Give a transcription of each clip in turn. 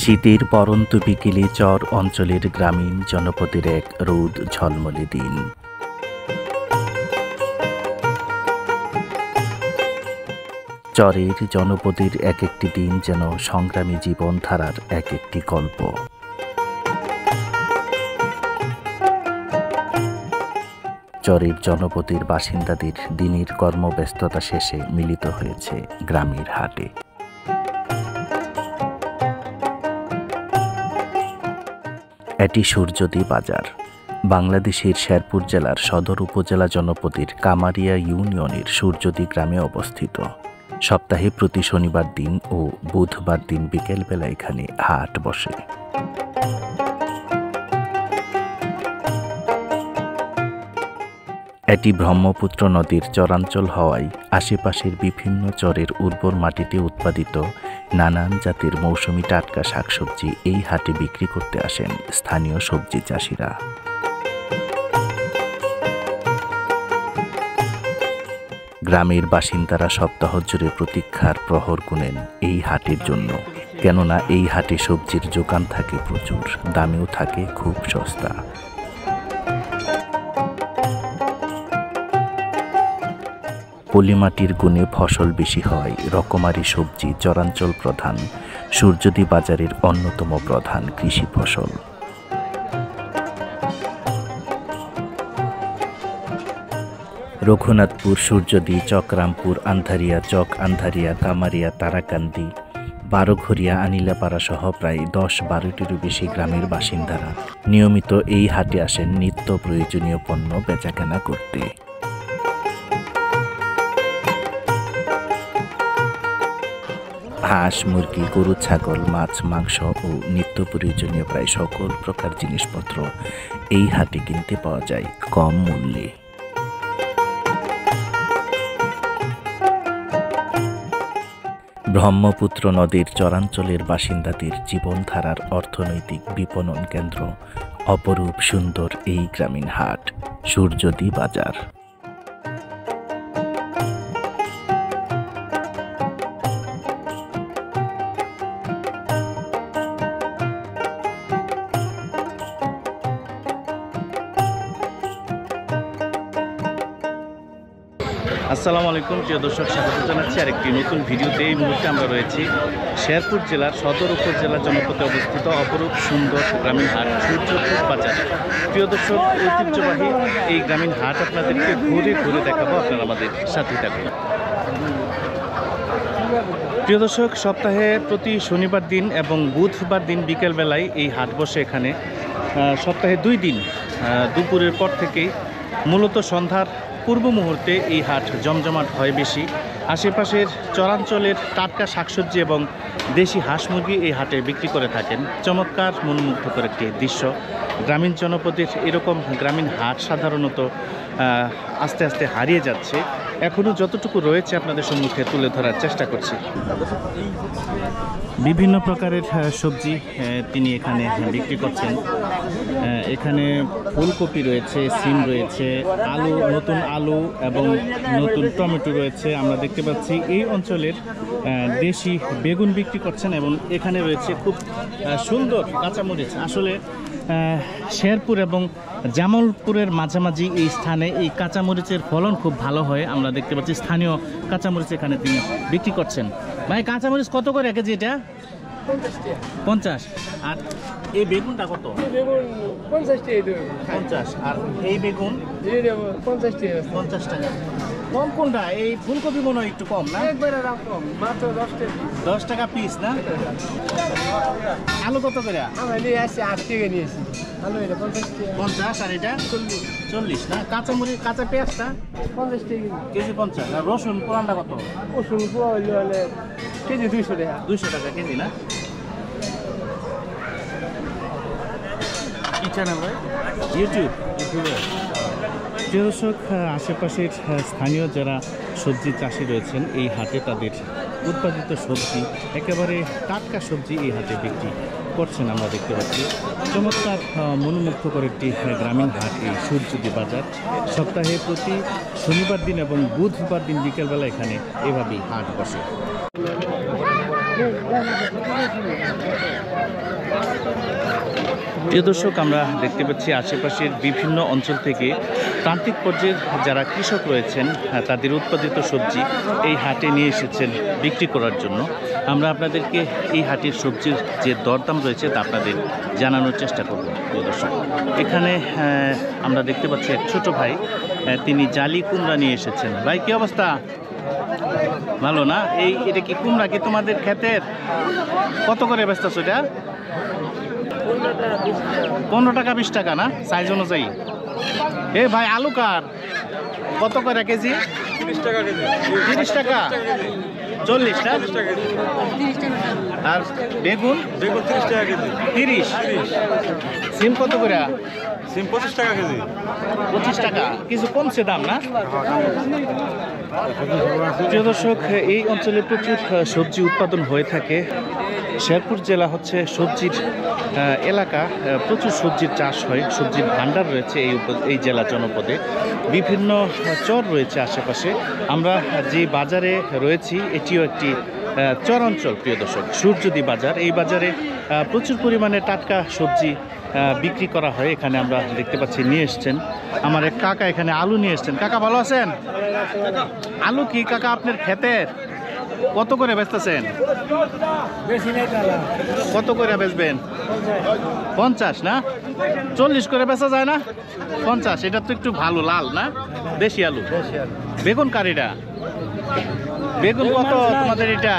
শীতের পরন্ত বিকেলে চর অঞ্চলের গ্রামীণ জনপদের এক রোদ ঝলমলে দিন। চরের জনপদের এক একটি দিন যেন সংগ্রামী জীবনধারার এক একটি গল্প। চরের জনপদের বাসিন্দাদের দিনের কর্মব্যস্ততা শেষে মিলিত হয়েছে গ্রামের হাটে। এটি সূর্যদী বাজার, বাংলাদেশের শেরপুর জেলার সদর উপজেলা জনপদের কামারিয়া ইউনিয়নের সূর্যদী গ্রামে অবস্থিত। সপ্তাহে প্রতি শনিবার দিন ও বুধবার দিন বিকেলবেলা এখানে হাট বসে। এটি ব্রহ্মপুত্র নদীর চরাঞ্চল হওয়ায় আশেপাশের বিভিন্ন চরের উর্বর মাটিতে উৎপাদিত নানান জাতের মৌসুমি টাটকা শাকসবজি এই হাটে বিক্রি করতে আসেন স্থানীয় সবজি চাষিরা। গ্রামের বাসিন্দারা সপ্তাহ জুড়ে প্রতীক্ষার প্রহর গুনেন এই হাটের জন্য, কেননা এই হাটে সবজির যোগান থাকে প্রচুর, দামেও থাকে খুব সস্তা। পলিমাটির গুণে ফসল বেশি হয়, রকমারি সবজি চরাঞ্চল প্রধান সূর্যদী বাজারের অন্যতম প্রধান কৃষি ফসল। রঘুনাথপুর, সূর্যদী, চকরামপুর, আন্ধারিয়া, চক আন্ধারিয়া, কামারিয়া, তারাকান্দি, বারোঘরিয়া, আনিলাপাড়া সহ প্রায় 10-12টিরও বেশি গ্রামের বাসিন্দারা নিয়মিত এই হাটে আসেন নিত্য প্রয়োজনীয় পণ্য বেচাকেনা করতে। হাঁস, মুরগি, গরু, ছাগল, মাছ, মাংস ও নিত্য প্রয়োজনীয় প্রায় সকল প্রকার জিনিসপত্র এই হাটে কিনতে পাওয়া যায় কম মূল্যে। ব্রহ্মপুত্র নদীর চরাঞ্চলের বাসিন্দাদের জীবনধারার অর্থনৈতিক বিপণন কেন্দ্র অপরূপ সুন্দর এই গ্রামীণ হাট সূর্যদী বাজার। আসসালামু আলাইকুম প্রিয় দর্শক, স্বাগত জানাচ্ছি আরেকটি নতুন ভিডিওতে। এই মুহূর্তে আমরা রয়েছি শেরপুর জেলার সদর উপজেলা জনপদে অবস্থিত অপরূপ সুন্দর গ্রামীণ হাট সূর্যদী বাজার। প্রিয় দর্শক, ঐতিহ্যবাহী এই গ্রামীণ হাট আপনাদেরকে ঘুরে ঘুরে দেখাবো, আপনারা আমাদের সাথে থাকুন। প্রিয় দর্শক, সপ্তাহে প্রতি শনিবার দিন এবং বুধবার দিন বিকেলবেলায় এই হাট বসে এখানে। সপ্তাহে 2 দিন দুপুরের পর থেকেই, মূলত সন্ধ্যার পূর্ব মুহূর্তে এই হাট জমজমাট হয় বেশি। আশেপাশের চরাঞ্চলের টাটকা শাকসবজি এবং দেশি হাঁস মুরগি এই হাটে বিক্রি করে থাকেন। চমৎকার মনোমুগ্ধকর একটি দৃশ্য। গ্রামীণ জনপদের এরকম গ্রামীণ হাট সাধারণত আস্তে আস্তে হারিয়ে যাচ্ছে। এখনও যতটুকু রয়েছে আপনাদের সম্মুখে তুলে ধরার চেষ্টা করছি। বিভিন্ন প্রকারের সবজি তিনি এখানে বিক্রি করছেন। এখানে ফুলকপি রয়েছে, সিম রয়েছে, আলু, নতুন আলু এবং নতুন টমেটো রয়েছে। আমরা দেখতে পাচ্ছি এই অঞ্চলের দেশি বেগুন বিক্রি করছেন এবং এখানে রয়েছে খুব সুন্দর কাঁচামরিচ। আসলে শেরপুর এবং জামালপুরের মাঝামাঝি এই স্থানে এই কাঁচামরিচের ফলন খুব ভালো হয়। আমরা দেখতে পাচ্ছি স্থানীয় কাঁচামরিচ এখানে তিনি বিক্রি করছেন। ভাই, কাঁচামরিচ কত করে এক কেজি? এটা 50। আর এই বেগুনটা কত? 50 টাকা। 50। আর এই বেগুন 50 টাকা। 50 টাকা। কম কোনটা? এই ফুলকপি মনে হয় একটু কম না? একবারে দাম কম, মাত্র 10 টাকা। 10 টাকা পিস না? আলু কত করে? আমরা নিয়ে আসছি 8 টাকা নিয়েছি। আলু এটা 50 টাকা। 50 আর এটা 40 না? কাঁচামরিচ কাঁচা পেঁয়াজটা 50 টাকা কেজি 50 আর রসুন পুরানটা কত? রসুন পুরো হলে কেজি 200 টাকা। 200 টাকা কেজি না? কি চ্যানেল ভাই? ইউটিউবে। প্রিয় দর্শক, আশেপাশের স্থানীয় যারা সবজি চাষি রয়েছেন এই হাটে তাদের উৎপাদিত সবজি, একেবারে টাটকা সবজি এই হাটে বিক্রি করছেন আমরা দেখতে পাচ্ছি। চমৎকার মনোমুগ্ধকর একটি গ্রামীণ হাট এই সূর্যদী বাজার। সপ্তাহে প্রতি শনিবার দিন এবং বুধবার দিন বিকেলবেলা এখানে এভাবেই হাট বসে। প্রিয় দর্শক, আমরা দেখতে পাচ্ছি আশেপাশের বিভিন্ন অঞ্চল থেকে প্রান্তিক পর্যায়ের যারা কৃষক রয়েছেন তাদের উৎপাদিত সবজি এই হাটে নিয়ে এসেছেন বিক্রি করার জন্য। আমরা আপনাদেরকে এই হাটের সবজির যে দরদাম রয়েছে তা আপনাদের জানানোর চেষ্টা করব। প্রিয় দর্শক, এখানে আমরা দেখতে পাচ্ছি এক ছোট ভাই, তিনি জালি কুমড়া নিয়ে এসেছেন। ভাই কি অবস্থা? ভালো না? এটা কি কুমড়া কি তোমাদের ক্ষেতের? কত করে বেচতেছো এটা? 15 টাকা 20 টাকা না, সাইজ অনুযায়ী। ভাই আলু কার কত করে কেজি? 30 টাকা কেজি। 30 টাকা 40 না? আর বেগুন? 30 টাকা কেজি। 30? সিম কত করে? সিম 25 টাকা কেজি। 25 টাকা, কিছু কমছে দাম না? প্রিয় দর্শক, এই অঞ্চলে প্রচুর সবজি উৎপাদন হয়ে থাকে। শেরপুর জেলা হচ্ছে সবজির এলাকা, প্রচুর সবজির চাষ হয়, সবজির ভান্ডার রয়েছে এই জেলা জনপদে। বিভিন্ন চর রয়েছে আশেপাশে। আমরা যে বাজারে রয়েছি এটিও একটি চর অঞ্চল। প্রিয় দর্শক, সূর্যদী বাজার, এই বাজারে প্রচুর পরিমাণে টাটকা সবজি বিক্রি করা হয়। এখানে আমরা দেখতে পাচ্ছি নিয়ে এসছেন আমার এক কাকা, এখানে আলু নিয়ে এসছেন। কাকা ভালো আছেন? আলু কি কাকা আপনার ক্ষেতের? কত করে বেচতেছেন? কত করে বেচবেন? 50 না? 40 করে বেচা যায় না? 50, এটা তো একটু ভালো লাল না, দেশি আলু। বেগুন কার এটা? বেগুন কত তোমাদের এটা?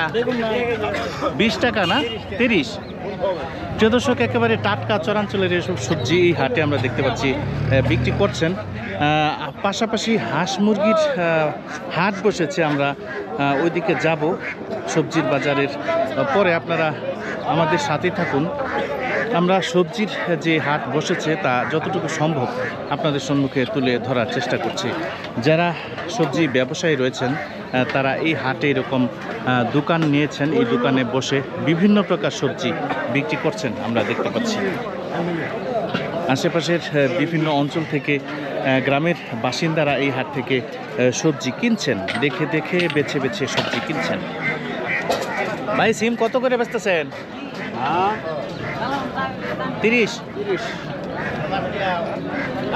20 টাকা না? 30? প্রিয় দর্শক, একেবারে টাটকা চরাঞ্চলের এসব সবজি এই হাটে আমরা দেখতে পাচ্ছি বিক্রি করছেন। পাশাপাশি হাঁস মুরগির হাট বসেছে। আমরা ওইদিকে যাব সবজির বাজারের পরে, আপনারা আমাদের সাথে থাকুন। আমরা সবজির যে হাট বসেছে তা যতটুকু সম্ভব আপনাদের সম্মুখে তুলে ধরার চেষ্টা করছি। যারা সবজি ব্যবসায়ী রয়েছেন তারা এই হাটে এরকম দোকান নিয়েছেন, এই দোকানে বসে বিভিন্ন প্রকার সবজি বিক্রি করছেন আমরা দেখতে পাচ্ছি। আশেপাশের বিভিন্ন অঞ্চল থেকে গ্রামের বাসিন্দারা এই হাট থেকে সবজি কিনছেন, দেখে দেখে বেছে বেছে সবজি কিনছেন। ভাই সিম কত করে বেচতেছেন? 30?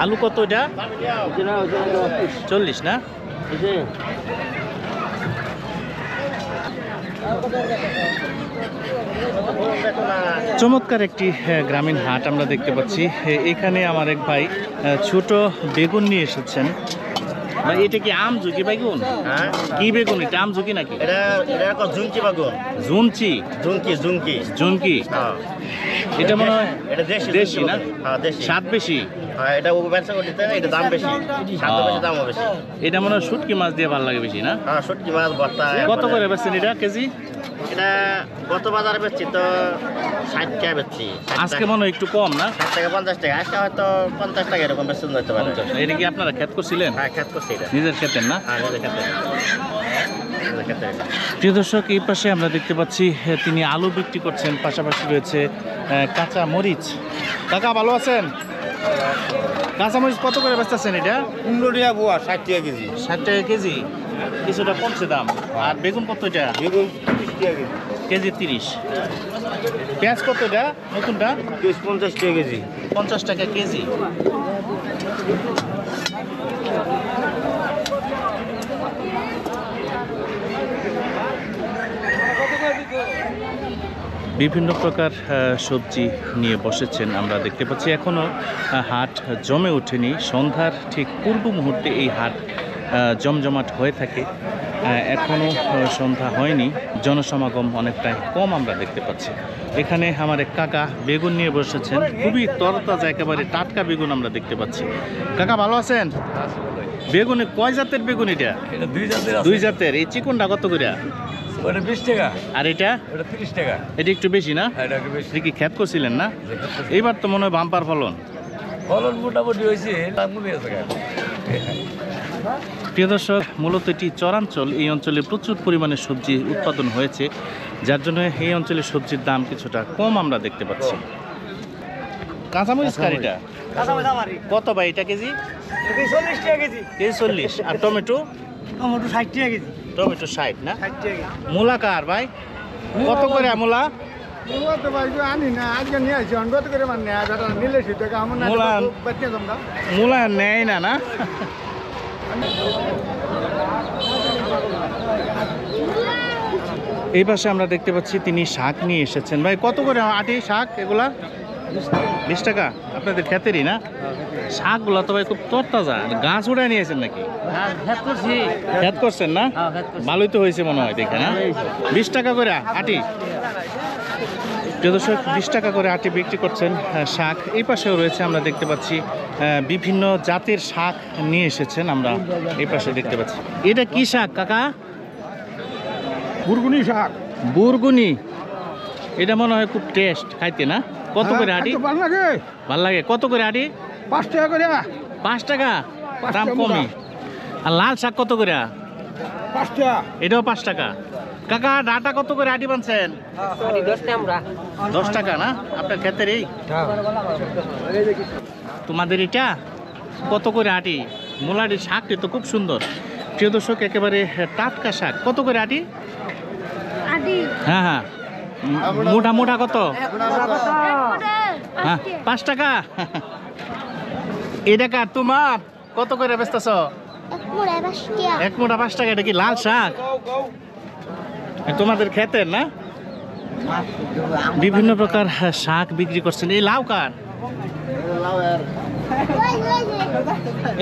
আলু কত এটা? 40 না? চমৎকার একটি গ্রামীণ হাট আমরা দেখতে পাচ্ছি। এখানে আমার এক ভাই ছোট বেগুন নিয়ে এসেছেন। ভাই এটা কি আম ঝুঁকি বেগুন? হ্যাঁ, কি বেগুন এটা? আম ঝুঁকি নাকি? এটা জুনকি বাগুন। জুনচি? জুনকি। জুনকি? হ্যাঁ, এটা মনে হয় এটা দেশি না? হ্যাঁ, দেশি। স্বাদ বেশি? হ্যাঁ, এটা ব্যবসা করতে এটা দাম বেশি, স্বাদ বেশি, দামও বেশি। এটা মনে হয় শুটকি মাছ দিয়ে ভালো লাগে বেশি না? হ্যাঁ, শুটকি মাছ ভর্তা। কত করে বেচছেন এটা কেজি? এটা গত বাজারে বেচছি তো 60 টাকা বেচছি। আজকে মনে হয় একটু কম না? 60 টাকা 50 টাকা, আজকে হয়তো 50 টাকা এরকম বেচতে যেতে পারে। এটা কি আপনারা ক্ষেত করছিলেন? হ্যাঁ, খেত করছি এটা। নিজের ক্ষেতের না? হ্যাঁ, নিজের খেতে। প্রিয় দর্শক, এই পাশে আমরা দেখতে পাচ্ছি তিনি আলু বিক্রি করছেন, পাশাপাশি রয়েছে কাঁচা মরিচ। কাকা ভালো আছেন? কাঁচা মরিচ কত করে বেচতেছেন এটা? 15 টাকা বুয়া, 60 টাকা কেজি। 60 টাকা কেজি, কিছুটা কমছে দাম। আর বেগুন কত এটা? বেগুন 30 টাকা কেজি। কেজি 30। পেঁয়াজ কত এটা নতুনটা? 50 টাকা কেজি। 50 টাকা কেজি। বিভিন্ন প্রকার সবজি নিয়ে বসেছেন আমরা দেখতে পাচ্ছি। এখনও হাট জমে ওঠেনি। সন্ধ্যার ঠিক পূর্ব মুহূর্তে এই হাট জমজমাট হয়ে থাকে। এখনও সন্ধ্যা হয়নি, জনসমাগম অনেকটাই কম আমরা দেখতে পাচ্ছি। এখানে আমার এক কাকা বেগুন নিয়ে বসেছেন, খুবই তরতাজা একেবারে টাটকা বেগুন আমরা দেখতে পাচ্ছি। কাকা ভালো আছেন? বেগুনে কয় জাতের বেগুন এটা? দুই জাতের। এই চিকনটা কত করে? 20 টাকা। আর এটা? 30 টাকা। এটা একটু বেশি না? এটা কি ক্ষেত করছিলেন না? এইবার তো মনে হয় বাম্পার ফলন। ফলন মোটামুটি হয়েছে। প্রিয় দর্শক, মূলত এটি চরাঞ্চল। এই অঞ্চলে প্রচুর পরিমাণে সবজি উৎপাদন হয়েছে, যার জন্য এই অঞ্চলে সবজির দাম কিছুটা কম আমরা দেখতে পাচ্ছি। কাঁচামরিচ কারিটা কত ভাই এটা কেজি? 40 টাকা কেজি। কেজি 40। আর টমেটো? টমেটো 60 টাকা কেজি। টমেটো 60 না? 60 টাকা। মূলা কার ভাই? কত করে মূলা? মূলা তো ভাই আনি না, আজকে নিয়ে আসি। অনগত করে মানে দাদা নিলে সে টাকা আমার না বাচ্চা তোমরা। মূলা নেয় না না? এই পাশে আমরা দেখতে পাচ্ছি তিনি শাক নিয়ে এসেছেন। ভাই কত করে আটি শাক এগুলা? 20 টাকা। আপনাদের ক্ষেতেরই না? শাকগুলো তো ভাই খুব তরতাজা। গাছ উড়ায় নিয়েছেন নাকি? ক্ষেত করছেন না? ভালোই তো হয়েছে মনে হয় দেখে না? 20 টাকা করে আটি। প্রিয় দর্শক, 20 টাকা করে আটি বিক্রি করছেন শাক। এই পাশেও রয়েছে, আমরা দেখতে পাচ্ছি বিভিন্ন জাতের শাক নিয়ে এসেছেন। আমরা এই পাশে দেখতে পাচ্ছি। এটা কি শাক কাকা? বুরগুনি শাক। বুরগুনি। এটা মনে হয় খুব টেস্ট খাইতে না? কত করে আটি? ভালো লাগে। ভাল লাগে। কত করে আটি? 5 টাকা করে। 5 টাকা। দাম কমই। আর লাল শাক কত করে? 5 টাকা। এটাও 5 টাকা। কাকা ডাটা কত করে আটি বানছেন? 10 টাকা না? আপনার ক্ষেতের এই? তোমাদের এটা কত করে আটি? মূলার এই শাকটি তো খুব সুন্দর। প্রিয় দর্শক, একেবারে টাটকা শাক। কত করে আটি? হ্যাঁ হ্যাঁ। মোটা মোটা কত? হ্যাঁ 5 টাকা। এটা কার তোমার? কত করে বেচতেছ? 1 মোটা 5 টাকা। এটা কি লাল শাক? তোমাদের ক্ষেতের না? বিভিন্ন প্রকার শাক বিক্রি করছেন। এই লাউ কার?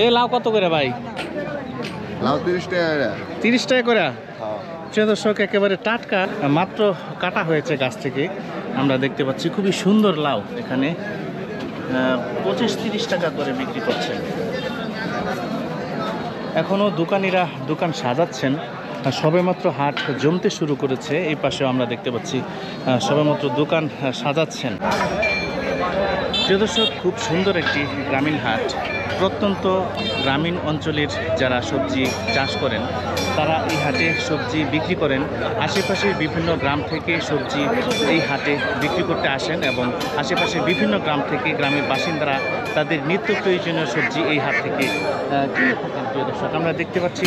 এই লাউ কত করে ভাই? লাউ 30 টাকা। 30 টাকা করে। প্রিয় দর্শক, একেবারে টাটকা, মাত্র কাটা হয়েছে গাছ থেকে। আমরা দেখতে পাচ্ছি খুবই সুন্দর লাউ। এখানে 25-30 টাকা করে বিক্রি করছে। এখনও দোকানিরা দোকান সাজাচ্ছেন। সবেমাত্র হাট জমতে শুরু করেছে। এই পাশেও আমরা দেখতে পাচ্ছি সবেমাত্র দোকান সাজাচ্ছেন। প্রিয় দর্শক, খুব সুন্দর একটি গ্রামীণ হাট। প্রত্যন্ত গ্রামীণ অঞ্চলের যারা সবজি চাষ করেন তারা এই হাটে সবজি বিক্রি করেন। আশেপাশের বিভিন্ন গ্রাম থেকে সবজি এই হাটে বিক্রি করতে আসেন এবং আশেপাশের বিভিন্ন গ্রাম থেকে গ্রামের বাসিন্দারা তাদের নিত্য প্রয়োজনীয় সবজি এই হাট থেকে কিনে থাকেন। প্রিয় দর্শক, আমরা দেখতে পাচ্ছি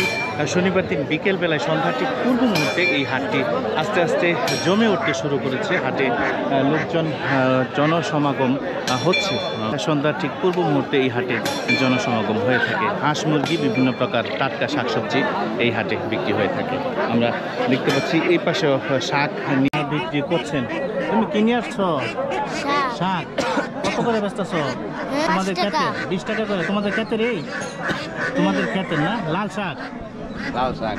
শনিবার দিন বিকেলবেলায় সন্ধ্যার ঠিক পূর্ব মুহূর্তে এই হাটটি আস্তে আস্তে জমে উঠতে শুরু করেছে। হাটে লোকজন জনসমাগম হচ্ছে। সন্ধ্যার ঠিক পূর্ব মুহূর্তে এই হাটে জনসমাগম হয়ে থাকে। হাঁস মুরগি, বিভিন্ন প্রকার টাটকা শাকসবজি এই হাটে বিক্রি হয়ে থাকে। আমরা দেখতে পাচ্ছি এই পাশেও শাক নিয়ে বিক্রি করছেন। তুমি কিনে আসছো শাক? কত করে বেচতেছো? তোমাদের ক্ষেতে 20 টাকা করে। তোমাদের ক্ষেতের এই? তোমাদের ক্ষেতের না? লাল শাক। লাল শাক।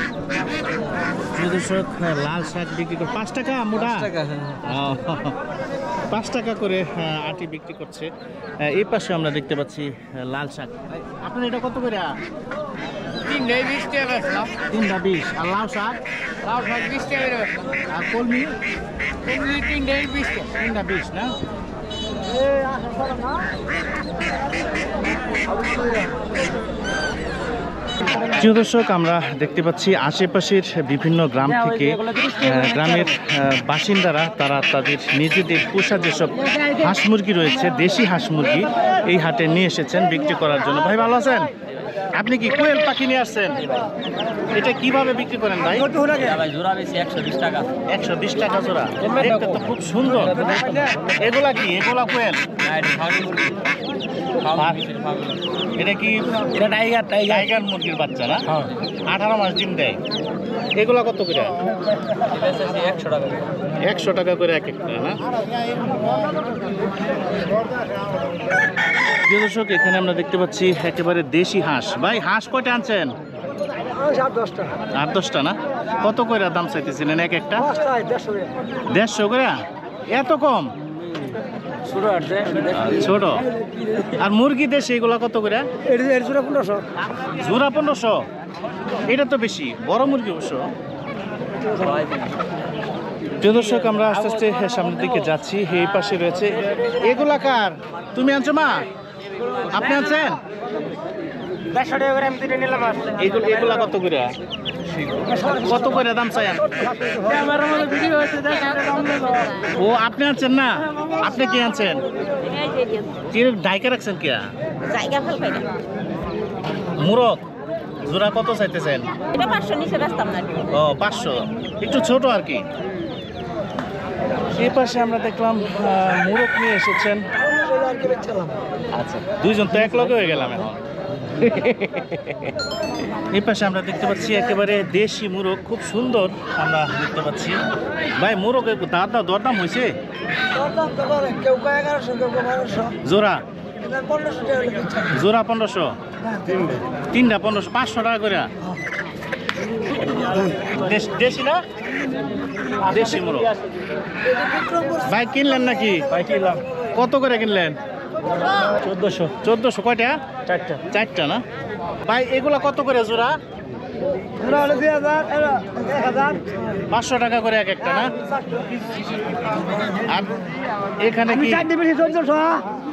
লাল শাক বিক্রি করে 5 টাকা মোটা। 5 টাকা করে আটি বিক্রি করছে। এই পাশে আমরা দেখতে পাচ্ছি লাল শাক। আপনার এটা কত করে? 320 টাকা বেচলাম। 320। আর লাউ শাক? লাউ শাক 20 টাকা করে বেচলাম। আর কলমি? কলমি 320 টাকা। 320 না? প্রিয় দর্শক, আমরা দেখতে পাচ্ছি আশেপাশের বিভিন্ন গ্রাম থেকে গ্রামের বাসিন্দারা তারা তাদের নিজেদের পোষা যেসব হাঁস মুরগি রয়েছে, দেশি হাঁস মুরগি এই হাটে নিয়ে এসেছেন বিক্রি করার জন্য। ভাই ভালো আছেন? আপনি কি কোয়েল পাখি নিয়ে আসছেন? এটা কিভাবে বিক্রি করেন ভাই? জোড়া বেশি 120 টাকা। 120 টাকা জোড়া। দেখতে তো খুব সুন্দর। এগুলা কি? এগুলা কোয়েল? এটা কি? এটা টাইগার মুরগির বাচ্চা না? 18 মাস ডিম দেয়। এগুলা কত করে? 100 টাকা। 100 টাকা করে এক একটা না? প্রিয় দর্শক, এখানে আমরা দেখতে পাচ্ছি একেবারে দেশি হাঁস। ভাই হাঁস কয়টা আনছেন? 8-10টা না? কত করে দাম চাইতেছিলেন এক একটা? 150 করে? এত কম? ছোট। আর মুরগি দেশি এগুলা কত করে? জোড়া 1500। এটা তো বেশি, বড় মুরগি অবশ্য। প্রিয় দর্শক, আমরা আস্তে আস্তে সামনের দিকে যাচ্ছি। এই পাশে রয়েছে এগুলা কার? তুমি আনছো মা? আপনি আনছেন? এগুলা কত করে? কত করে দাম চাই? ও আপনি আনছেন না? আপনি কি আনছেন? কি ডাইকা রাখছেন কি? মুরগ জোড়া কত চাইতেছেন? ও 500, একটু ছোট আর কি। এই পাশে আমরা দেখলাম মুরগ নিয়ে এসেছেন। আচ্ছা, দুইজন তো এক লগে হয়ে গেলাম এখন। এই পাশে আমরা দেখতে পাচ্ছি একেবারে দেশি মুরগ, খুব সুন্দর আমরা দেখতে পাচ্ছি। ভাই মুরগ দরদাম হয়েছে? জোড়া জোড়া 1500, তিনটা 1500, 500 টাকা করে। দেশি না? দেশি মুরগ। ভাই কিনলেন নাকি? ভাই কিনলাম। কত করে কিনলেন? 1400। কয়টা? 4টা না? ভাই এগুলা কত করে জোড়া? 500 টাকা করে এক একটা না? আর এখানে কি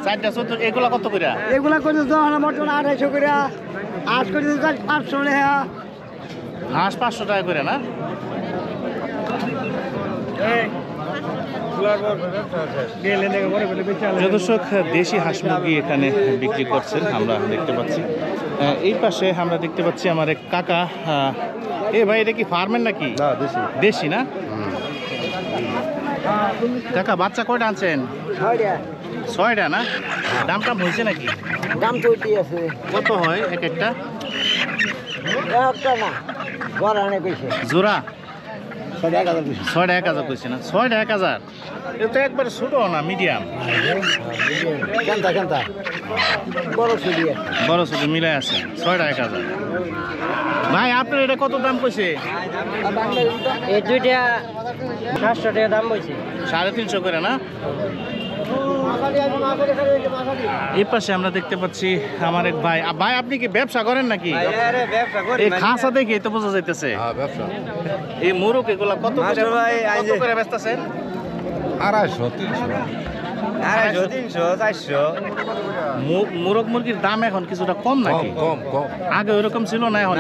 4টা 14? এগুলা কত করে? এগুলা করে 250 করে, 8 করে 500 টাকা। হাঁস 500 টাকা করে না? দর্শক, দেশি হাঁস মুরগি এখানে বিক্রি করছেন আমরা দেখতে পাচ্ছি। এই পাশে আমরা দেখতে পাচ্ছি আমার এক কাকা। এ ভাই এটা কি ফার্মের নাকি? দেশি না? কাকা বাচ্চা কয়টা আনছেন? 6টা না? দাম টাম হয়েছে নাকি? দাম তো আছে। কত হয় এক একটা? একটা না, জোড়া 6টা 1000 কইছে না? 6টা 1000? এটা তো একবারে ছোট না, মিডিয়াম? বড় ছোট মিলাই আছে। 6টা 1000। ভাই আপনার এটা কত দাম কইছে? এই দুইটা 700 টাকা দাম হয়েছে। 350 করে না? এই পাশে আমরা দেখতে পাচ্ছি আমার এক ভাই। ভাই আপনি কি ব্যবসা করেন নাকি? এই খাঁচা দেখে তো বোঝা যাইতেছে। এই মুরগ এগুলা কত করে বেচতেছেন? 250, 300, 400। মুরগ মুরগির দাম এখন কিছুটা কম নাকি? কম। আগে ওইরকম ছিল না এখন?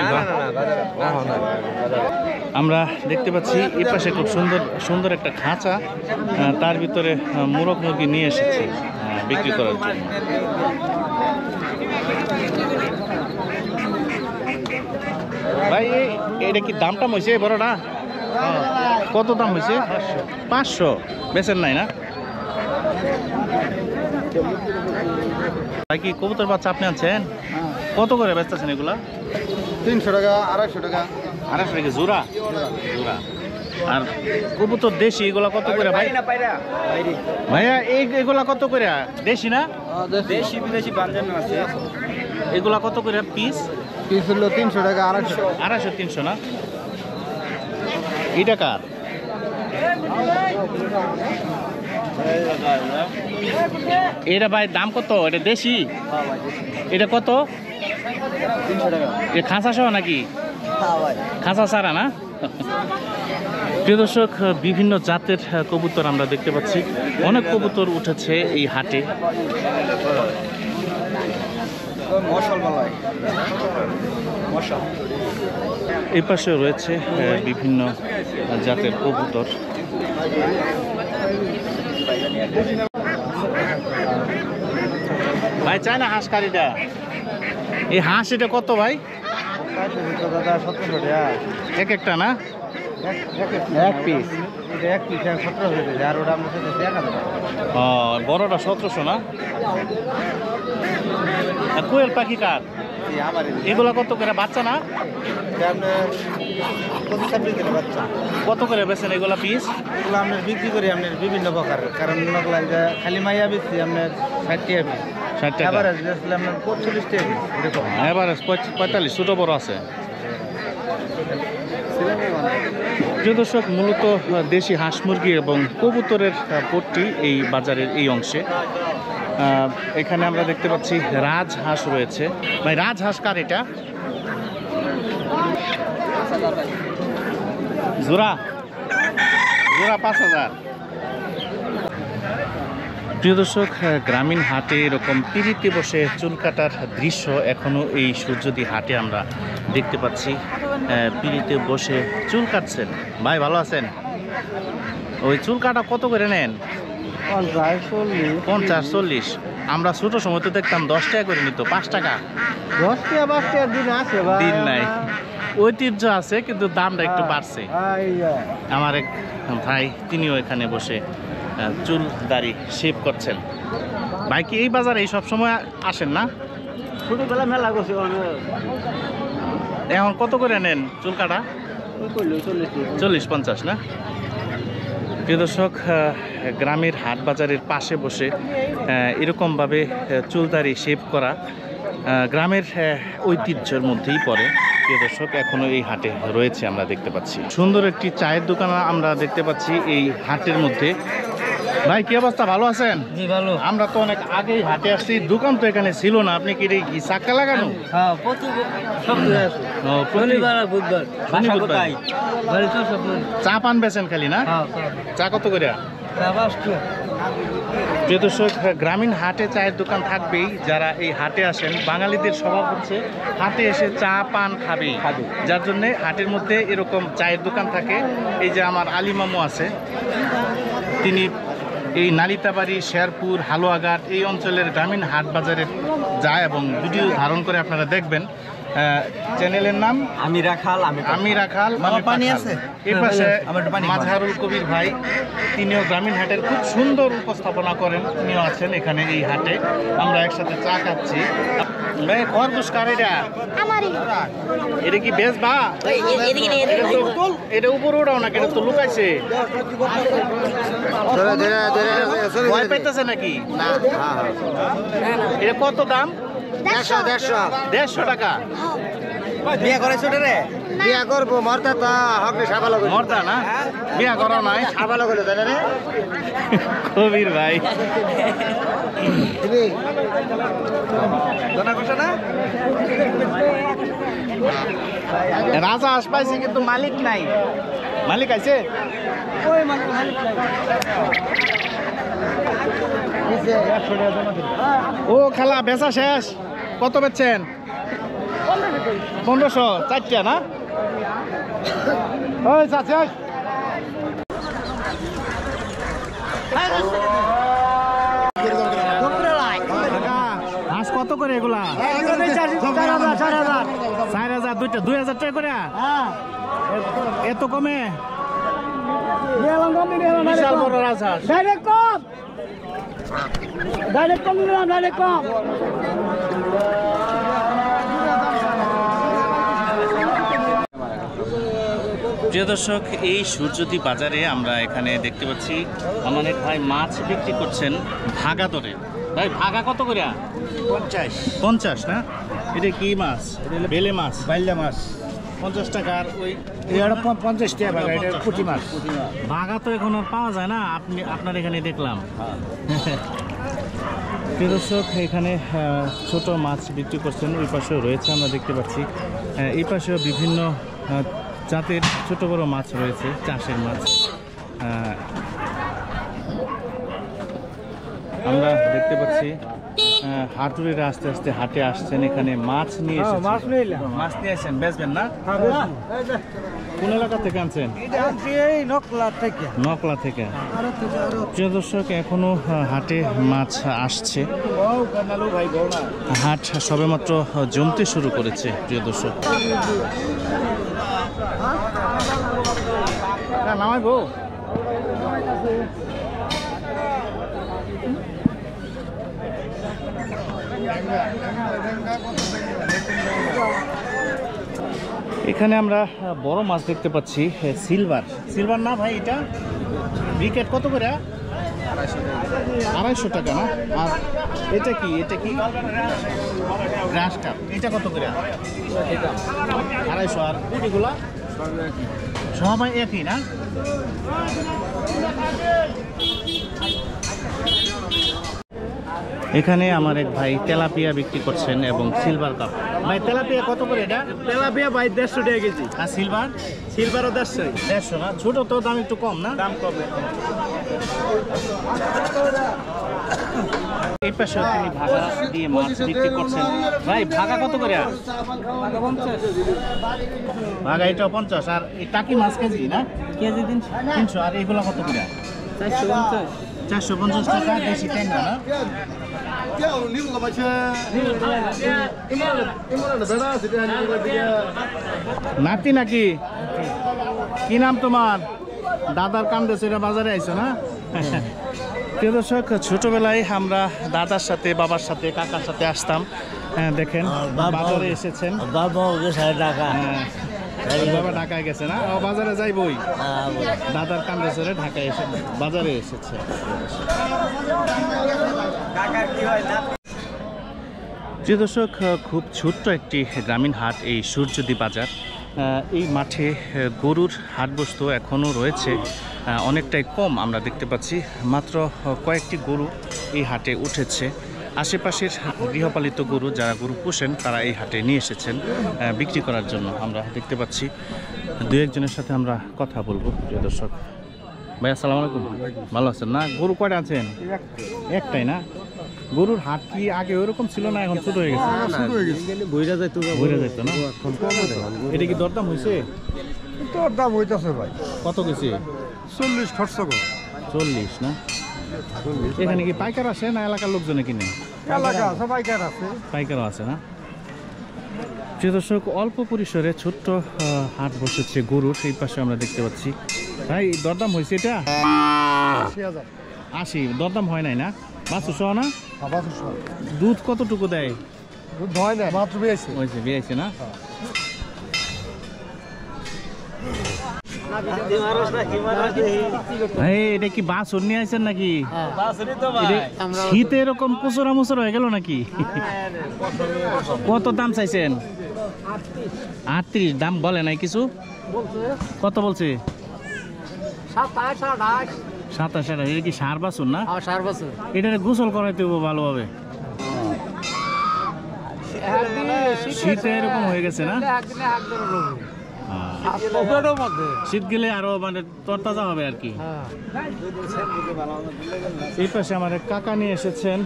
আমরা দেখতে পাচ্ছি এই পাশে খুব সুন্দর একটা খাঁচা, তার ভিতরে মুরগ মুরগি নিয়ে এসেছে বিক্রি করার জন্য। ভাই এটা কি দামটা হয়েছে বড়টা? কত দাম হয়েছে? 500। বেচেন নাই না? ভাই কি কবুতর বাচ্চা আপনি আনছেন? কত করে বেচতেছেন এগুলা? 300 টাকা, 250 টাকা। 250 টাকা জোড়া? আর কবুতর দেশি এগুলা কত করে ভাই? ভাইয়া এগুলা কত করে? দেশি না? দেশি বিদেশি বাঞ্জানো আছে। এগুলা কত করে পিস? পিস হলো 300 টাকা, 250। 250 300 না? এটা কার? এটা ভাই দাম কত? এটা দেশি? এটা কত? 300 টাকা। এটা খাঁচা সহ নাকি? খাঁচা ছাড়া না? প্রিয় দর্শক, বিভিন্ন জাতের কবুতর আমরা দেখতে পাচ্ছি। অনেক কবুতর উঠেছে এই হাটে। এই পাশে রয়েছে বিভিন্ন জাতের কবুতর। ভাই চায় না হাঁস কারিটা? এই হাঁস এটা কত ভাই? এক একটা না? এক পিস। এক পিস 1700 আর ওটা আমরা 1000 ও বড়টা 1700 না? কোয়েল পাখি কার? এগুলা কত করে? বাচ্চা না? কত করে বেছেন এগুলা পিস? এগুলো আপনার বিক্রি করি আপনার বিভিন্ন প্রকার, কারণ খালি মাইয়া বেশি আপনার 60 টাকা পিস। 60 টাকা। এভারেজ আপনার 45 টাকা পিস এরকম। এভারেজ 45, ছোট বড় আছে। প্রিয় দর্শক, মূলত দেশি হাঁস মুরগি এবং কবুতরের পট্টি এই বাজারের এই অংশে। এখানে আমরা দেখতে পাচ্ছি রাজহাঁস রয়েছে। ভাই রাজহাঁস কার এটা? জোড়া জোড়া 5,000। প্রিয় দর্শক, গ্রামীণ হাটে এরকম পিড়িতে বসে চুল কাটার দৃশ্য এখনও এই সূর্যদী হাটে আমরা দেখতে পাচ্ছি। পিড়িতে বসে চুল কাটছেন। ভাই ভালো আছেন? ওই চুল কাটা কত করে নেন? 50-40। আমরা ছোট সময় তো দেখতাম 10 টাকা করে নিত, 5 টাকা। 10 টাকা 5 টাকা দিন আছে ভাই, দিন নাই, ঐতিহ্য আছে কিন্তু দামটা একটু বাড়ছে। আমার এক ভাই তিনিও এখানে বসে চুল দাড়ি শেভ করছেন। ভাই কি এই বাজারে এই সব সময় আসেন না? ছোটবেলা মেলা করছে। এখন কত করে নেন চুল কাটা? 40-50 না? প্রিয় দর্শক, গ্রামের হাট বাজারের পাশে বসে এরকমভাবে চুল দাড়ি শেভ করা গ্রামের ঐতিহ্যের মধ্যেই পড়ে। প্রিয় দর্শক, এখনো এই হাটে রয়েছে আমরা দেখতে পাচ্ছি। সুন্দর একটি চায়ের দোকান আমরা দেখতে পাচ্ছি এই হাটের মধ্যে। ভাই কি অবস্থা, ভালো আছেন? জি ভালো। আমরা তো অনেক আগেই হাটে আসছি, দোকান তো এখানে ছিল না। আপনি কি চাকা লাগানো? হ্যাঁ, চা পান বেছেন খালি না? চা কত করে? প্রিয় দর্শক, গ্রামীণ হাটে চায়ের দোকান থাকবেই। যারা এই হাটে আসেন, বাঙালিদের স্বভাব হচ্ছে হাটে এসে চা পান খাবেই, যার জন্যে হাটের মধ্যে এরকম চায়ের দোকান থাকে। এই যে আমার আলী মামু আছে, তিনি এই নালিতাবাড়ি, শেরপুর, হালুয়াঘাট এই অঞ্চলের গ্রামীণ হাট বাজারে যায় এবং ভিডিও ধারণ করে আপনারা দেখবেন। চ্যানেলের নাম আমি রাখাল। পানি আছে এই পাশে মাজহারুল কবির ভাই, তিনিও গ্রামীণ হাটের খুব সুন্দর উপস্থাপনা করেন। তিনিও আছেন এখানে এই হাটে। আমরা একসাথে চা খাচ্ছি। ভাই খরগোশ কার এটা? এটা কি বেশ বা এটা উপরে ওঠাও না, এটা তো লুকাইছে। ভয় পাইতেছে নাকি? এটা কত দাম? 150 টাকা। বিয়া করাইছো রে? বিয়া করবো, মরতা তা হকলে সাবালো করে। মরতা না? বিয়া করা নাই, সাবালো করে জানে রে কবির ভাই। তুমি জানা কথা না? রাজা হাঁস পাইছে কিন্তু মালিক নাই। মালিক আছে? ওই মালিক নাই। ও খালা বেচা শেষ? কত বেচছেন? 1500। 4টা না? ওই চাচা হাঁস কত করে এগুলা? 4,000। দুইটা 2,000 টাকা করে? এত কমে? বিশাল বড় রাজহাঁস। ডাইরেক্ট কম নিলাম, ডাইরেক্ট কম। প্রিয় দর্শক, এই সূর্যদী বাজারে আমরা এখানে দেখতে পাচ্ছি আমার এক ভাই মাছ বিক্রি করছেন ভাগা দরে। ভাই ভাগা কত করে? 50 না? এটা কি মাছ? বেলে মাছ, বাইলা মাছ 50 টাকা। আর ওই 50 টাকা ভাগা, এটা পুঁটি মাছ। ভাগা তো এখন আর পাওয়া যায় না, আপনার এখানে দেখলাম। প্রিয় দর্শক, এখানে ছোট মাছ বিক্রি করছেন। ওই পাশেও রয়েছে আমরা দেখতে পাচ্ছি। এই পাশেও বিভিন্ন জাতের ছোট বড় মাছ রয়েছে, চাষের মাছ। আমরা দেখতে পাচ্ছি হাটুরিরা আস্তে আস্তে হাটে আসছেন, এখানে মাছ নিয়ে এসেছেন। মাছ নিয়ে আসেন, বেচবেন না? কোন এলাকা থেকে আনছেন? নকলা থেকে। প্রিয় দর্শক, এখনো হাটে মাছ আসছে। হাট সবেমাত্র জমতে শুরু করেছে। প্রিয় দর্শক, নামাইবো এখানে আমরা বড় মাছ দেখতে পাচ্ছি, সিলভার না ভাই? এটা ব্রিকেট কত করে? 250 টাকা না? আর এটা কি গ্রাস কাপ, এটা কত করে? 250। আর পুঁটিগুলা সবাই একই না? এখানে আমার এক ভাই তেলাপিয়া বিক্রি করছেন এবং সিলভার কাপ। ভাই তেলাপিয়া কত করে এটা? তেলাপিয়া ভাই 150 টাকা কেজি। আর সিলভার? সিলভারও 150। 150 না? ছোট তো দাম একটু কম না? দাম কমে। এই পাশে তিনি ভাগা দিয়ে মাছ বিক্রি করছেন। ভাই ভাগা কত করে? ভাগা এটা 50। আর এই টাকি মাছ কেজি না? কেজি 300। আর এগুলো কত করে? 450 টাকা। দেশি ট্যাংরা না? নাতি নাকি? কি নাম তোমার? দাদার কাম দেশে বাজারে আইছো না? প্রিয় দর্শক, ছোটবেলায় আমরা দাদার সাথে, বাবার সাথে, কাকার সাথে আসতাম। দেখেন বাজারে এসেছেন। বাবা ঢাকায় গেছে না? ও বাজারে যাইবই। দাদার কান্দে চড়ে ঢাকায় এসে বাজারে এসেছে। প্রিয় দর্শক, খুব ছোট্ট একটি গ্রামীণ হাট এই সূর্যদী বাজার। এই মাঠে গরুর হাট বস্তু এখনও রয়েছে, অনেকটাই কম আমরা দেখতে পাচ্ছি। মাত্র কয়েকটি গরু এই হাটে উঠেছে। আশেপাশের গৃহপালিত গরু, যারা গরু পোষেন, তারা এই হাটে নিয়ে এসেছেন বিক্রি করার জন্য। আমরা দেখতে পাচ্ছি দু একজনের সাথে আমরা কথা বলবো। প্রিয় দর্শক ভাই, আসসালামু আলাইকুম। ভালো আছেন না? গরু কয়টা আছেন? একটাই না? গরুর হাট কি আগে ওরকম ছিল না এখন ছোট হয়ে গেছে? বইরা যাইতো না? এটা কি দরদাম হয়েছে? দরদাম হইতাছে ভাই। কত গেছে? 40 খরচা করে। 40 না? এখানে কি পাইকার আসে না এলাকার লোকজনে কিনে? এলাকা আছে, পাইকার আছে। পাইকারও আছে না? প্রিয় দর্শক, অল্প পরিসরে ছোট্ট হাট বসেছে গরুর। এই পাশে আমরা দেখতে পাচ্ছি। ভাই দরদাম হয়েছে এটা? 80। দরদাম হয় নাই না? বাছুর সহ না? দুধ কতটুকু দেয়? দুধ হয় না, মাত্র বেশি হয়েছে, বিয়েছে না? এটা কি বাছুর নিয়ে আসছেন নাকি? শীতে এরকম কুচরা মুচরা হয়ে গেল নাকি? কত দাম চাইছেন? 38। দাম বলে নাই কিছু? কত বলছে? 27। এটা কি সার বাছুর না? এটা গোসল করাইতে হবে ভালোভাবে। শীতে এরকম হয়ে গেছে না? শীত গেলে আরো মানে তরতাজা হবে আর কি। এই পাশে আমার এক কাকা নিয়ে এসেছেন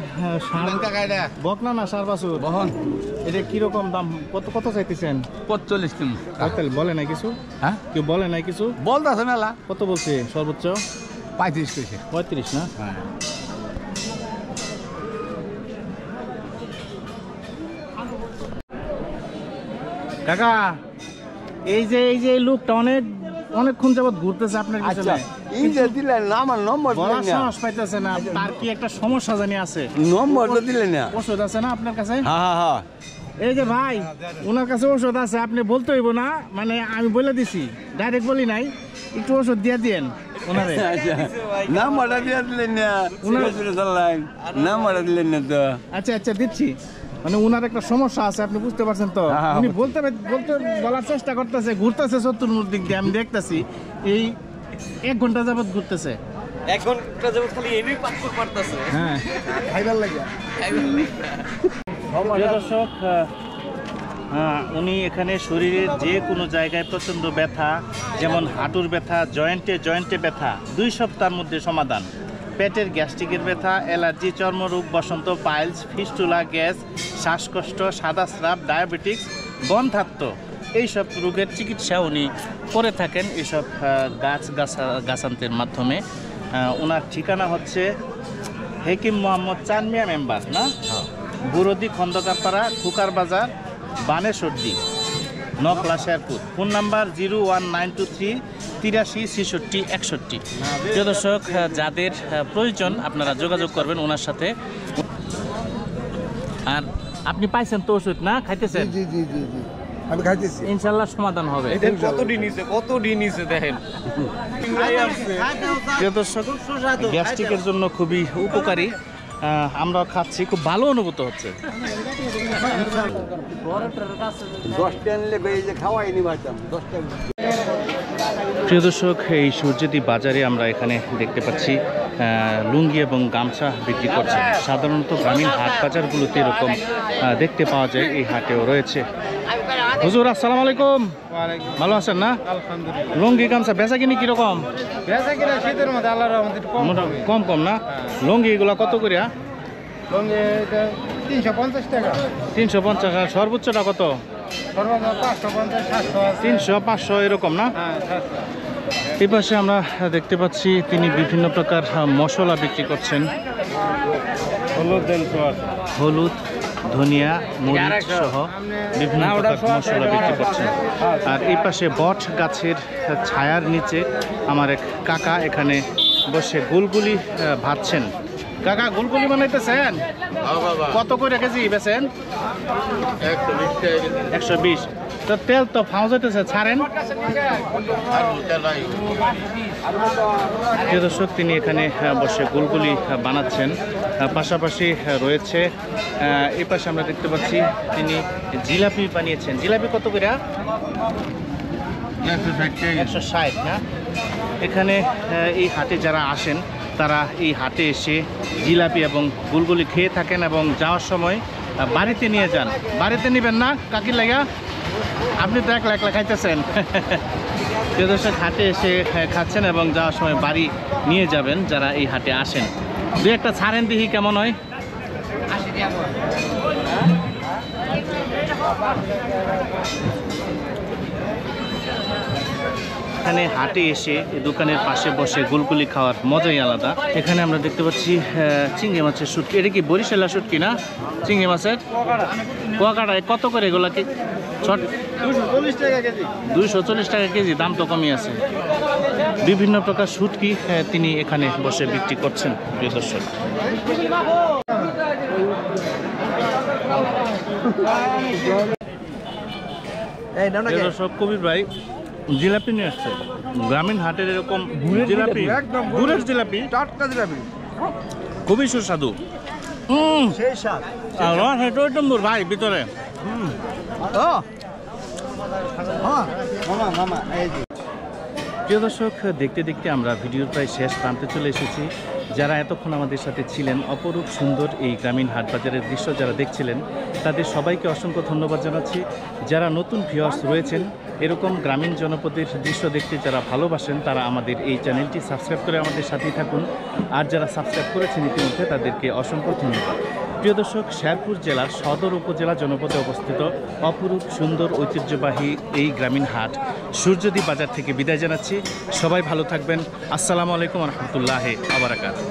বকনা না সার বাছুর। এটা কিরকম দাম? কত কত চাইতেছেন? 45। বলে নাই কিছু? হ্যাঁ, কেউ বলে নাই কিছু? বলতেছে মেলা। কত বলছে সর্বোচ্চ? 35 কইছে। 35 না? হ্যাঁ। কাকা, এই যে লোকটা অনেকক্ষণ যাবত ঘুরতেছে আপনার পিছনে। এই যে দিলেন না, আমার নম্বর বলার দিলেন না। সাহস পাইতেছে না। তার কি একটা সমস্যা জানি আছে? নম্বর তো দিলেন না। ওষুধ আছে না আপনার কাছে? হ্যাঁ হ্যাঁ। এই যে ভাই, ওনার কাছে ওষুধ আছে, আপনি বলতে হইব না। মানে আমি বলে দিছি, ডাইরেক্ট বলি নাই। একটু ওষুধ দিয়ে দিয়েন ওনারে। নাম্বারটা দিয়ে দিলেন না। নাম্বারটা দিলেন না তো। আচ্ছা আচ্ছা, দিচ্ছি। মানে ওনার একটা সমস্যা আছে, আপনি বুঝতে পারছেন তো? উনি বলার চেষ্টা করতেছে, ঘুরতেছে চতুর্মুখ দিক দিয়ে। আমি দেখতেছি এই 1 ঘন্টা যাবত ঘুরতেছে। 1 ঘন্টা যাবত খালি এমনি পাসপোর্ট মারতেছে। হ্যাঁ, খাইবার লাগিয়া। প্রিয় দর্শক, উনি এখানে শরীরের যে কোনো জায়গায় প্রচণ্ড ব্যথা, যেমন হাঁটুর ব্যথা, জয়েন্টে ব্যথা 2 সপ্তাহের মধ্যে সমাধান। পেটের গ্যাস্ট্রিকের ব্যথা, অ্যালার্জি, চর্মরোগ, বসন্ত, পাইলস, ফিস্টুলা, গ্যাস, শ্বাসকষ্ট, সাদা স্রাব, ডায়াবেটিক্স, বন্ধ্যাত্ব, এইসব রোগের চিকিৎসা উনি করে থাকেন এইসব গাছান্তের মাধ্যমে। ওনার ঠিকানা হচ্ছে হেকিম মোহাম্মদ চান মিয়া মেম্বার না? বুরদি, খন্দকারপাড়া, খুকার বাজার, বানেশ্বরদি, নকলা, শেরপুর। Phone number 01923 83 66 61। প্রিয় দর্শক, যাদের প্রয়োজন আপনারা যোগাযোগ করবেন ওনার সাথে। আর আপনি পাইছেন তো ওষুধ না? খাইতেছেন? জি জি জি জি, আমি খাইতেছি। ইনশাল্লাহ সমাধান হবে। কত দিন নিছে দেখেন। প্রিয় দর্শক, গ্যাস্ট্রিকের জন্য খুবই উপকারী। আমরা খাচ্ছি, খুব ভালো অনুভূত হচ্ছে। 10 টা নিলে এই যে খাওয়াই নি ভাইতাম 10 টা। প্রিয় দর্শক, এই সূর্যদ্বীপ বাজারে আমরা এখানে দেখতে পাচ্ছি লুঙ্গি এবং গামছা বিক্রি করছে। সাধারণত গ্রামীণ হাট বাজারগুলোতে এরকম দেখতে পাওয়া যায়, এই হাটেও রয়েছে। হুজুর আসসালামু আলাইকুম, ভালো আছেন না? আলহামদুলিল্লাহ। লুঙ্গি গামছা বেচা কিনি কিরকম? বেচা কিনা শীতের মধ্যে আল্লাহর রহমতে একটু কম হবে। কম কম না? লুঙ্গি এগুলো কত করে? লঙ্গে 350 টাকা, 350। আর সর্বোচ্চটা কত? সর্বোচ্চ 550, 700 আছে। 300, 500 এরকম না? হ্যাঁ, 700। এই পাশে আমরা দেখতে পাচ্ছি তিনি বিভিন্ন প্রকার মশলা বিক্রি করছেন। হলুদ, ধনিয়া, মরিচ সহ বিভিন্ন প্রকার মশলা বিক্রি করছেন। আর এই পাশে বট গাছের ছায়ার নিচে আমার এক কাকা এখানে বসে গুলগুলি ভাজছেন। কাকা, গুলগুলি বানাইতেছেন? কত করে কেজি বেচেন? 120। তো তেল তো ফাউজাইতেছে, ছাড়েন। প্রিয় দর্শক, তিনি এখানে বসে গুলগুলি বানাচ্ছেন। পাশাপাশি রয়েছে এই পাশে আমরা দেখতে পাচ্ছি তিনি জিলাপি বানিয়েছেন। জিলাপি কত করে? 160 না? এখানে এই হাটে যারা আসেন তারা এই হাটে এসে জিলাপি এবং গুলগুলি খেয়ে থাকেন এবং যাওয়ার সময় বাড়িতে নিয়ে যান। বাড়িতে নেবেন না কাকির লাগা? আপনি তো একলা একলা খাইতেছেন। প্রিয় দর্শক, হাটে এসে খাচ্ছেন এবং যাওয়ার সময় বাড়ি নিয়ে যাবেন যারা এই হাটে আসেন। দু একটা ছাড়েন দেখি কেমন হয়। এখানে হাটে এসে দোকানের পাশে বসে গুলগুলি খাওয়ার মজাই আলাদা। এখানে আমরা দেখতে পাচ্ছি চিংড়ি মাছের শুটকি। এটা কি বরিশালা শুটকি না? চিংড়ি মাছের কুয়াকাটা কত করে এগুলা? কি 240 টাকা কেজি। 240 টাকা কেজি, দাম তো কমই আছে। বিভিন্ন প্রকার শুটকি তিনি এখানে বসে বিক্রি করছেন। প্রিয় দর্শক, সব কবির ভাই জিলাপি নিয়ে আসছে। গ্রামীণ হাটের এরকম জিলাপি, গুড়ের জিলাপি, টাটকা জিলাপি, খুবই সুস্বাদু। সেই স্বাদ। ভাই ভিতরে মামা এই যে। প্রিয় দর্শক, দেখতে দেখতে আমরা ভিডিওর প্রায় শেষ প্রান্তে চলে এসেছি। যারা এতক্ষণ আমাদের সাথে ছিলেন, অপরূপ সুন্দর এই গ্রামীণ হাট বাজারের দৃশ্য যারা দেখছিলেন, তাদের সবাইকে অসংখ্য ধন্যবাদ জানাচ্ছি। যারা নতুন ভিউয়ার্স রয়েছেন, এরকম গ্রামীণ জনপদের দৃশ্য দেখতে যারা ভালোবাসেন, তারা আমাদের এই চ্যানেলটি সাবস্ক্রাইব করে আমাদের সাথেই থাকুন। আর যারা সাবস্ক্রাইব করেছেন ইতিমধ্যে, তাদেরকে অসংখ্য ধন্যবাদ। প্রিয় দর্শক, শেরপুর জেলার সদর উপজেলা জনপদে অবস্থিত অপরূপ সুন্দর ঐতিহ্যবাহী এই গ্রামীণ হাট সূর্যদ্বীপ বাজার থেকে বিদায় জানাচ্ছি। সবাই ভালো থাকবেন। আসসালামু আলাইকুম ওয়া রাহমাতুল্লাহি ওয়া বারাকাতুহু।